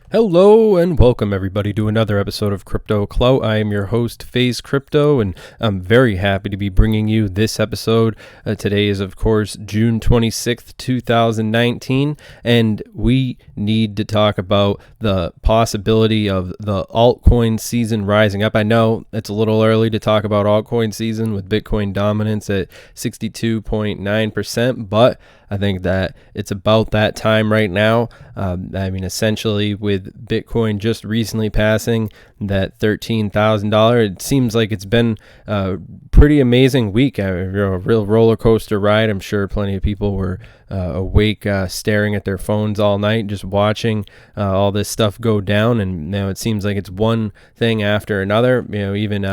Hello and welcome everybody to another episode of Crypto Clout. I am your host, Faze Crypto, and I'm very happy to be bringing you this episode. Today is, of course, June 26th, 2019, and we need to talk about the possibility of the altcoin season rising up. I know it's a little early to talk about altcoin season with Bitcoin dominance at 62.9%, but I think that it's about that time right now. Essentially with Bitcoin just recently passing that $13,000, it seems like it's been a pretty amazing week. A real roller coaster ride. I'm sure plenty of people were awake, staring at their phones all night, just watching all this stuff go down. And now it seems like it's one thing after another. Even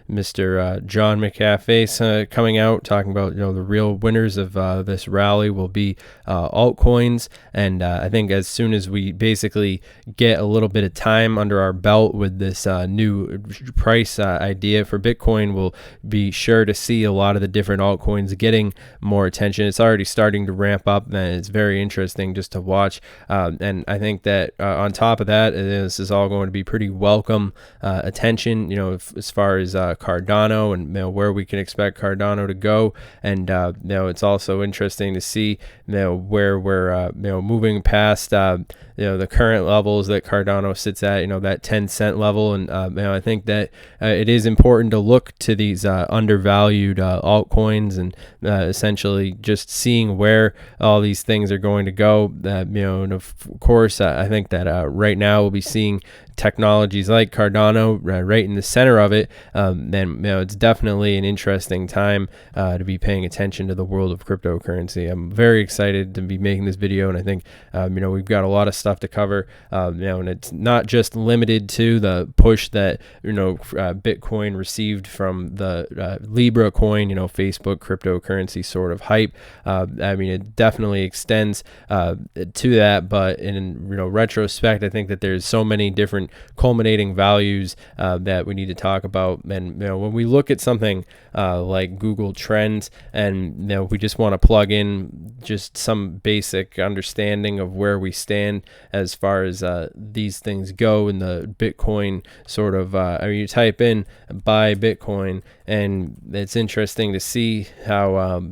Mr. John McAfee coming out talking about the real winners of this rally will be altcoins. And I think as soon as we basically get a little bit of time under our belt with this new price idea for Bitcoin, we'll be sure to see a lot of the different altcoins getting more attention. It's already starting to ramp up, and it's very interesting just to watch. And I think that on top of that, this is all going to be pretty welcome attention, as far as Cardano and where we can expect Cardano to go. And it's also interesting to see where we're moving past the current levels that Cardano sits at, that 10-cent level. And I think that it is important to look to these undervalued altcoins and essentially just seeing where all these things are going to go. And of course, I think that right now we'll be seeing technologies like Cardano right in the center of it. Then it's definitely an interesting time to be paying attention to the world of cryptocurrency. I'm very excited to be making this video, and I think we've got a lot of stuff to cover. And it's not just limited to the push that Bitcoin received from the Libra coin, Facebook cryptocurrency sort of hype. It definitely extends to that, but in retrospect, I think that there's so many different culminating values that we need to talk about. And when we look at something like Google Trends, and we just want to plug in just some basic understanding of where we stand as far as these things go in the Bitcoin sort of you type in buy Bitcoin, and it's interesting to see how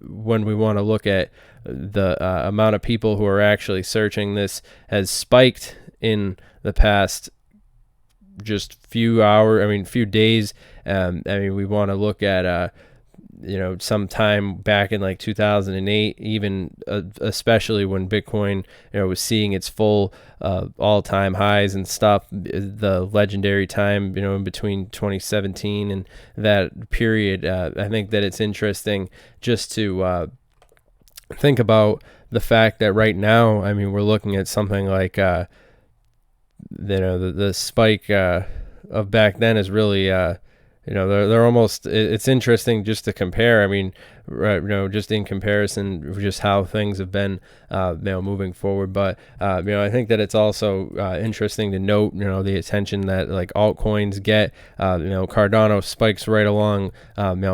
when we want to look at the amount of people who are actually searching this has spiked in the past just few days. We want to look at sometime back in like 2008, even especially when Bitcoin was seeing its full all-time highs and stuff, the legendary time in between 2017 and that period. I think that it's interesting just to think about the fact that right now, we're looking at something like the spike of back then is really they're almost, it's interesting just to compare. Just in comparison, just how things have been moving forward. But I think that it's also interesting to note the attention that like altcoins get. Cardano spikes right along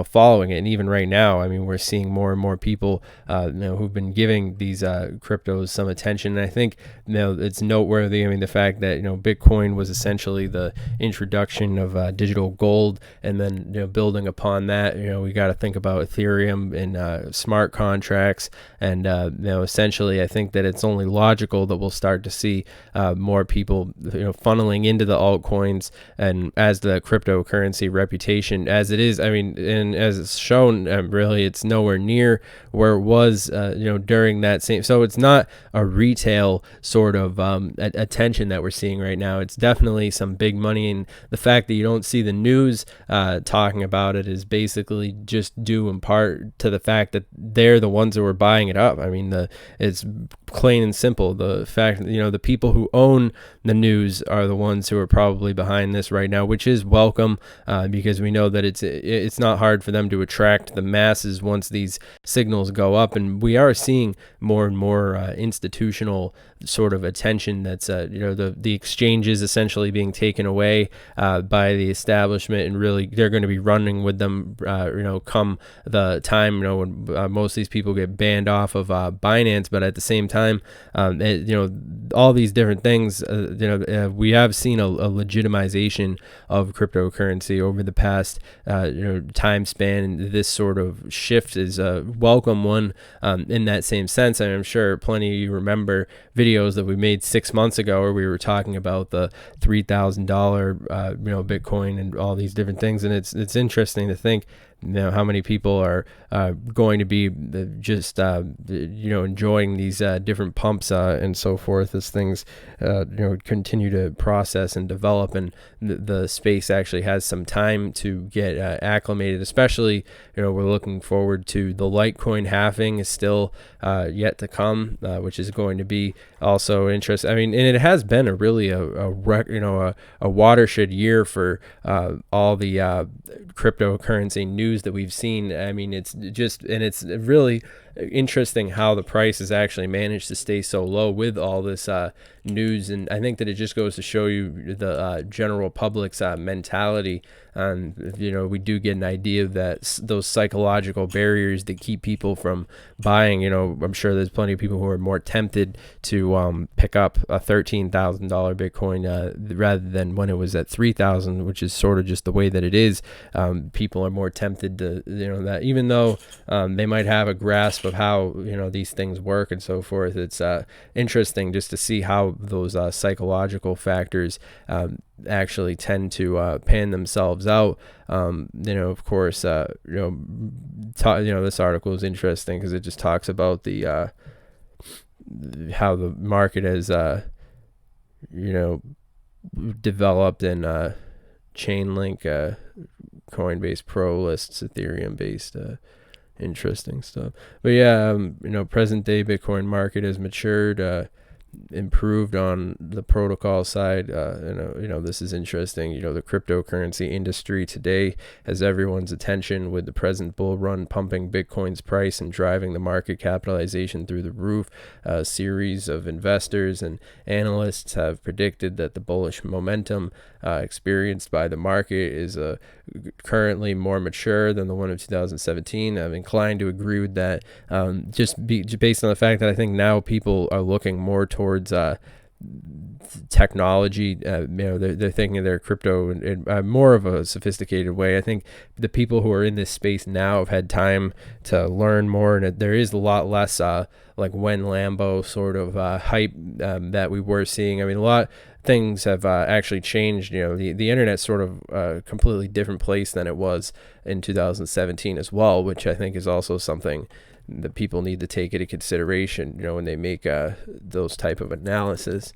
following it, and even right now, we're seeing more and more people who've been giving these cryptos some attention. And I think it's noteworthy. The fact that Bitcoin was essentially the introduction of digital gold, and then building upon that, we got to think about Ethereum and smart contracts. And essentially, I think that it's only logical that we'll start to see more people funneling into the altcoins, and as the cryptocurrency reputation as it is, and as it's shown, really it's nowhere near where it was during that same. So it's not a retail sort of attention that we're seeing right now. It's definitely some big money, and the fact that you don't see the news talking about it is basically just due in part to the fact that they're the ones who are buying it up. It's plain and simple. The fact the people who own the news are the ones who are probably behind this right now, which is welcome, because we know that it's not hard for them to attract the masses once these signals go up. And we are seeing more and more institutional sort of attention that's the exchanges essentially being taken away by the establishment, and really they're going to be running with them come the time time, when most of these people get banned off of Binance, but at the same time, all these different things, we have seen a legitimization of cryptocurrency over the past time span, and this sort of shift is a welcome one in that same sense. And I'm sure plenty of you remember videos that we made 6 months ago where we were talking about the $3,000 Bitcoin and all these different things, and it's interesting to think how many people are going to be just enjoying these different pumps and so forth as things continue to process and develop, and the space actually has some time to get acclimated. Especially we're looking forward to the Litecoin halving is still yet to come, which is going to be also interesting. I mean, and it has been a watershed year for all the cryptocurrency news that we've seen. I mean, it's really interesting how the price has actually managed to stay so low with all this news, and I think that it just goes to show you the general public's mentality. And we do get an idea that those psychological barriers that keep people from buying, I'm sure there's plenty of people who are more tempted to pick up a $13,000 Bitcoin rather than when it was at 3,000, which is sort of just the way that it is. People are more tempted to, that even though they might have a grasp of how these things work and so forth, it's interesting just to see how those psychological factors actually tend to pan themselves out. Of course, this article is interesting because it just talks about the how the market has developed in Chainlink, Coinbase Pro lists Ethereum based interesting stuff. But yeah, present day Bitcoin market has matured, improved on the protocol side. This is interesting. The cryptocurrency industry today has everyone's attention, with the present bull run pumping Bitcoin's price and driving the market capitalization through the roof. A series of investors and analysts have predicted that the bullish momentum experienced by the market is currently more mature than the one of 2017. I'm inclined to agree with that, just based on the fact that I think now people are looking more towards technology. They're thinking of their crypto in more of a sophisticated way. I think the people who are in this space now have had time to learn more, and there is a lot less like when Lambo sort of hype that we were seeing. I mean, a lot things have actually changed. The internet's sort of a completely different place than it was in 2017 as well, which I think is also something that people need to take into consideration, when they make those type of analysis.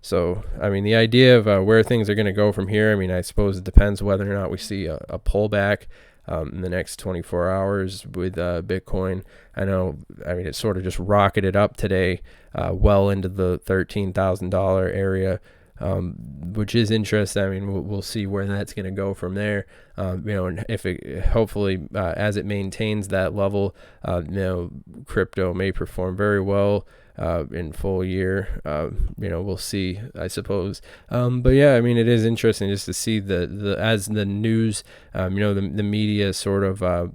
So, I mean, the idea of where things are going to go from here, I mean, I suppose it depends whether or not we see a pullback in the next 24 hours with Bitcoin. I mean, it sort of just rocketed up today, well into the $13,000 area, which is interesting. I mean, we'll see where that's going to go from there. And if it hopefully as it maintains that level, crypto may perform very well in full year. We'll see, I suppose. But yeah, I mean, it is interesting just to see as the news, the media sort of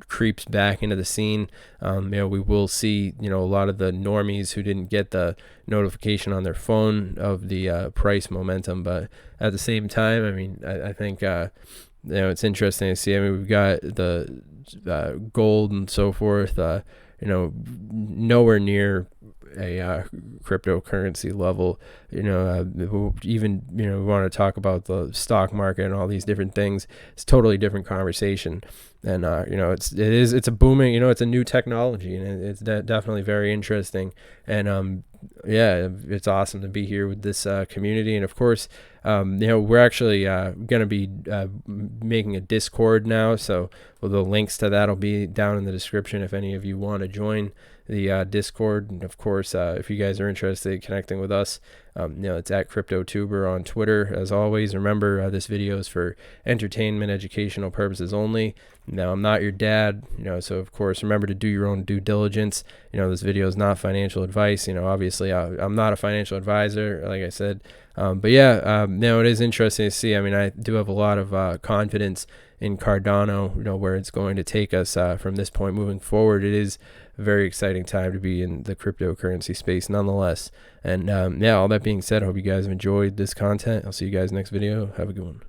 creeps back into the scene. We will see, a lot of the normies who didn't get the notification on their phone of the price momentum. But at the same time, I mean, I think, it's interesting to see. I mean, we've got the gold and so forth, nowhere near a cryptocurrency level. Even we want to talk about the stock market and all these different things. It's a totally different conversation. And it's a booming, it's a new technology, and it's definitely very interesting. And it's awesome to be here with this community. And of course, we're actually going to be making a Discord now, so the links to that will be down in the description if any of you want to join the Discord. And of course, if you guys are interested in connecting with us, it's at CryptoTuber on Twitter. As always, remember, this video is for entertainment, educational purposes only. Now, I'm not your dad, so of course, remember to do your own due diligence. This video is not financial advice. Obviously, I'm not a financial advisor, like I said. But yeah, it is interesting to see. I mean, I do have a lot of confidence in Cardano, where it's going to take us from this point moving forward. It is a very exciting time to be in the cryptocurrency space nonetheless. And yeah, all that being said, I hope you guys have enjoyed this content. I'll see you guys next video. Have a good one.